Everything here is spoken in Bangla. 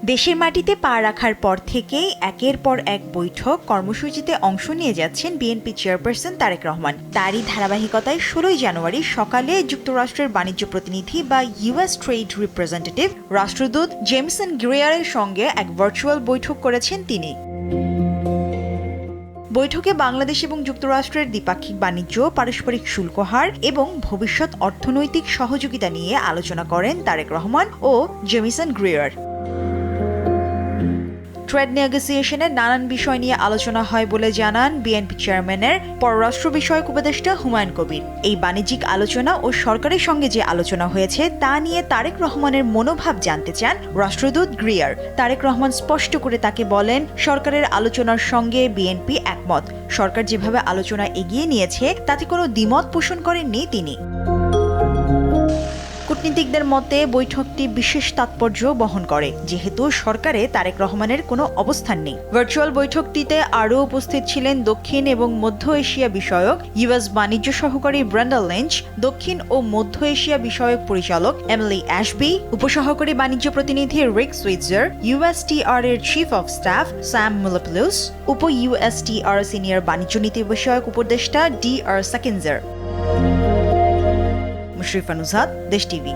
দেশের মাটিতে পা রাখার পর থেকেই একের পর এক বৈঠক কর্মসূচিতে অংশ নিয়ে যাচ্ছেন বিএনপি চেয়ারপারসন তারেক রহমান। তারই ধারাবাহিকতায় 16 জানুয়ারি সকালে যুক্তরাষ্ট্রের বাণিজ্য প্রতিনিধি বা ইউএস ট্রেড রিপ্রেজেন্টেটিভ রাষ্ট্রদূত জেমসন গ্রিয়ারের সঙ্গে এক ভার্চুয়াল বৈঠক করেছেন তিনি। বৈঠকে বাংলাদেশ এবং যুক্তরাষ্ট্রের দ্বিপাক্ষিক বাণিজ্য, পারস্পরিক শুল্ক হার এবং ভবিষ্যৎ অর্থনৈতিক সহযোগিতা নিয়ে আলোচনা করেন তারেক রহমান ও জেমিসন গ্রিয়ার। ট্রেড নেগোসিয়েশনের নানান বিষয় নিয়ে আলোচনা হয় বলে জানান বিএনপি চেয়ারম্যানের পররাষ্ট্র বিষয়ক উপদেষ্টা হুমায়ুন কবির। এই বাণিজ্যিক আলোচনা ও সরকারের সঙ্গে যে আলোচনা হয়েছে তা নিয়ে তারেক রহমানের মনোভাব জানতে চান রাষ্ট্রদূত গ্রিয়ার। তারেক রহমান স্পষ্ট করে তাকে বলেন, সরকারের আলোচনার সঙ্গে বিএনপি একমত। সরকার যেভাবে আলোচনা এগিয়ে নিয়েছে তাতে কোনো দ্বিমত পোষণ করেননি তিনি। কূটনীতিকদের মতে বৈঠকটি বিশেষ তাৎপর্য বহন করে, যেহেতু সরকারে তারেক রহমানের কোনো অবস্থান নেই। ভার্চুয়াল বৈঠকটিতে আরও উপস্থিত ছিলেন দক্ষিণ এবং মধ্য এশিয়া বিষয়ক ইউএস বাণিজ্য সহকারী ব্র্যান্ডন লিঞ্চ, দক্ষিণ ও মধ্য এশিয়া বিষয়ক পরিচালক এমিলি অ্যাশবি, উপসহকারী বাণিজ্য প্রতিনিধি রিক সুইটজার, ইউএসটিআর এর চিফ অব স্টাফ স্যাম মুলাপুলুস, উপ ইউএসটিআর সিনিয়র বাণিজ্য নীতি বিষয়ক উপদেষ্টা ডি.আর. সাকিনজার। মুশরিফা নুজহাত, দেশ টিভি।